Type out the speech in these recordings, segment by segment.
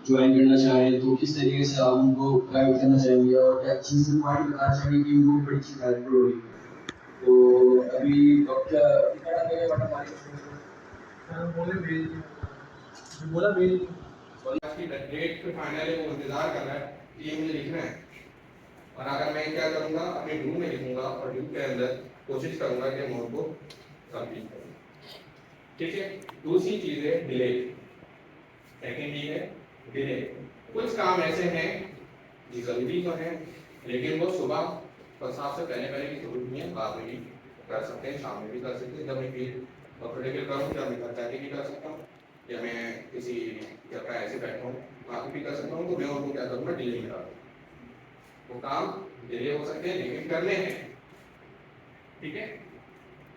Join करना चाहें तो किस तरीके से आप उनको गाइड करना चाहेंगे और क्या चीज़ पॉइंट बताना चाहेंगे कि उनको बड़ी चीज़ हेल्प हो रही है। तो अभी क्या कितना टाइम लगेगा बट हमारे बोला भेज आज की डेट पे फाइनल है, वो इंतजार कर रहा है कि ये मुझे लिखना है। और अगर मैं क्या करूंगा, अपने ड्यू में लिखूंगा और ड्यू के अंदर कोशिश करूंगा कि मैं उनको कंप्लीट करूं। ठीक है। दूसरी चीज है डिले। सेकेंड ही है डिले। कुछ काम ऐसे हैं जो जरूरी तो है, लेकिन वो सुबह और सात से पहले पहले की जरूरत नहीं है, बाद में भी कर सकते हैं, शाम में भी कर सकते हैं। जब मैं फील्ड क्रिटिकल करूँ, जब मैं घर जाके भी कर सकता हूँ, या मैं किसी जगह ऐसे बैठा हूँ वहाँ भी कर सकता हूँ। तो मैं उनको क्या करूँगा, डिले करा दूँ। वो काम डिले हो सकते हैं लेकिन करने हैं। ठीक है।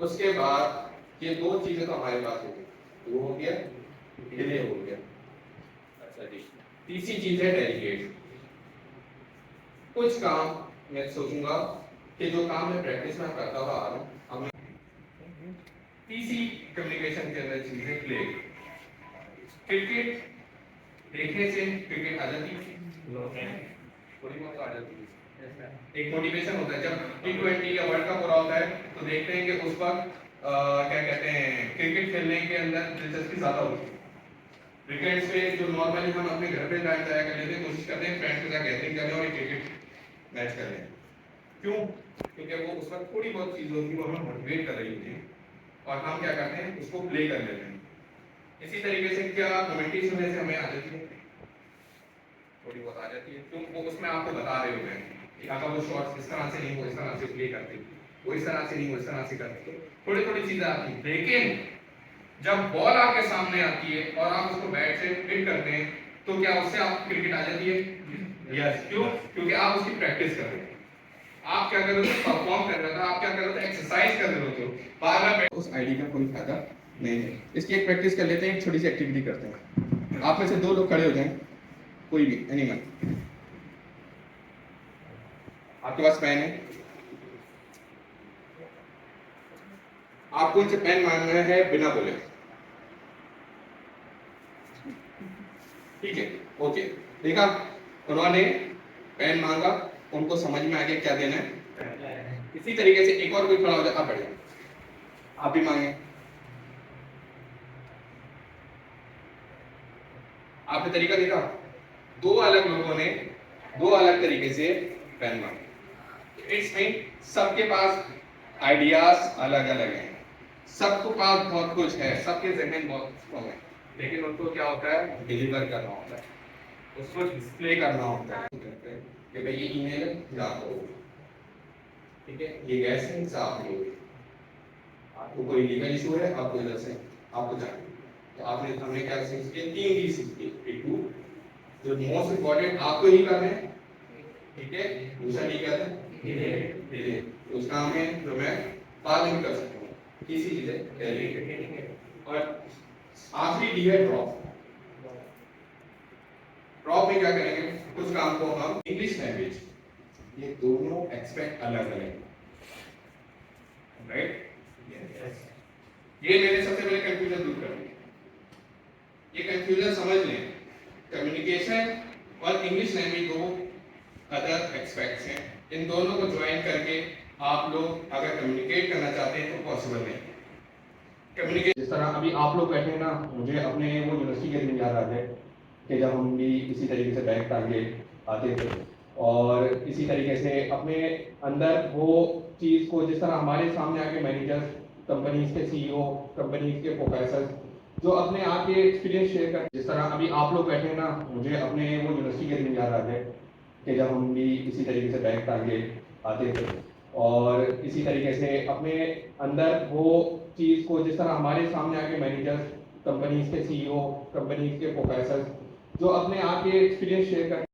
उसके बाद ये दो चीजें तो हमारे पास हो गई, वो हो गया, डिले हो गया। अच्छा जी। तीसरी चीज है डेलीगेट। कुछ काम मैं सोचूंगा कि जो काम मैं प्रैक्टिस में करता हुआ आ रहा हूँ, अब मैं तीसरी कम्युनिकेशन के अंदर चीज है प्ले। क्रिकेट देखने से क्रिकेट आ जाती है, थोड़ी बहुत आ जाती है। एक मोटिवेशन होता है जब T20 या वर्ल्ड कप हो रहा होता है, तो देखते हैं कि उस वक्त क्या कहते हैं, क्रिकेट खेलने के अंदर दिलचस्पी ज्यादा होती है। वीकेंड्स पे जो नॉर्मली हम अपने घर पे टाइम जाया कर लेते हैं, कोशिश करते हैं फ्रेंड्स के साथ गैदरिंग करने और क्रिकेट मैच कर लें। क्यों? क्योंकि वो उस वक्त थोड़ी बहुत चीज होती है, वो हमें मोटिवेट कर रही होती है और हम क्या करते हैं, उसको प्ले कर लेते हैं। इसी तरीके से क्या कमेंट्री सुनने से हमें आ जाती है, थोड़ी बहुत आ जाती है। क्यों? वो उसमें आपको बता रहे होते हैं कि अगर वो शॉट्स इस तरह से नहीं, वो इस तरह से प्ले करते, वो इस तरह से नहीं, वो इस तरह से करते, थोड़ी थोड़ी चीजें आती है। लेकिन जब बॉल आपके सामने आती है और आप उसको बैट से हिट करते हैं, तो क्या उससे आपको क्रिकेट आ जाती है? यस। क्यों? क्योंकि आप उसकी प्रैक्टिस कर रहे हो। आप क्या कर रहे हो, परफॉर्म कर रहे हो, आप क्या कर रहे हो, एक्सरसाइज कर रहे हो। बार बार उस आईडी का कोई फायदा नहीं है। इसकी एक प्रैक्टिस कर लेते हैं, एक छोटी सी एक्टिविटी करते हैं। आप में से दो लोग खड़े हो जाएं, कोई भी एनीवन। आपके पास पेन है, आपको इनसे पेन मांगना है बिना बोले। ठीक है, ओके। देखा, उन्होंने पेन मांगा, उनको समझ में आ गया क्या देना है। इसी तरीके से एक और कोई खड़ा हो जाए, आप बढ़िया, आप भी मांगे। आपने तरीका देखा, दो अलग लोगों ने दो अलग तरीके से पेन मांगे। इट्स मीन सबके पास आइडियाज अलग अलग हैं, सबके पास बहुत कुछ है, सबके जहन बहुत कम है, लेकिन उनको क्या होता है, डिलीवर करना होता है, उसको डिस्प्ले करना होता है कि भाई ये ईमेल है, जाओ करो। ठीक है, ये गैस है, साफ लो। आपको कोई लीगल इशू है, आपको इधर से आपको जाना। तो आपने हमने क्या सीख किया, तीन चीज सीखी। एक टू जो मोस्ट इंपॉर्टेंट आपको ही करना है, ठीक है। दूसरा नहीं करना है, उस काम में जो मैं बाद में कर सकता हूँ, तीसरी चीज है डेलीगेट। और आखिरी डी है ड्रॉप। ड्रॉप में क्या करेंगे, कुछ काम को हम इंग्लिश लैंग्वेज, ये दोनों एक्सपेक्ट अलग अलग, राइट। ये मैंने सबसे पहले कंफ्यूजन दूर कर दिया। ये कंफ्यूजन समझ लें, कम्युनिकेशन और इंग्लिश लैंग्वेज दो अदर एस्पेक्ट्स हैं। इन दोनों को ज्वाइन करके आप लोग अगर कम्युनिकेट करना चाहते हैं तो पॉसिबल नहीं। कम्युनिकेट जिस तरह अभी आप लोग बैठे हैं ना, मुझे अपने वो यूनिवर्सिटी के दिन याद आ जाए कि जब हम भी इसी तरीके से बैग टांगे आते थे और इसी तरीके से अपने अंदर वो चीज़ को जिस तरह हमारे सामने आके मैनेजर्स, कंपनीज के सीईओ, कंपनीज के प्रोफेसर जो अपने आप के एक्सपीरियंस शेयर कर, जिस तरह अभी आप लोग बैठे हैं ना, मुझे अपने वो यूनिवर्सिटी के दिन याद आते हैं कि जब हम भी इसी तरीके से बैग टांगे आते थे और इसी तरीके से अपने अंदर वो चीज़ को जिस तरह हमारे सामने आके मैनेजर्स, कंपनीज के सीईओ, कंपनीज के प्रोफेसर जो अपने आप के एक्सपीरियंस शेयर कर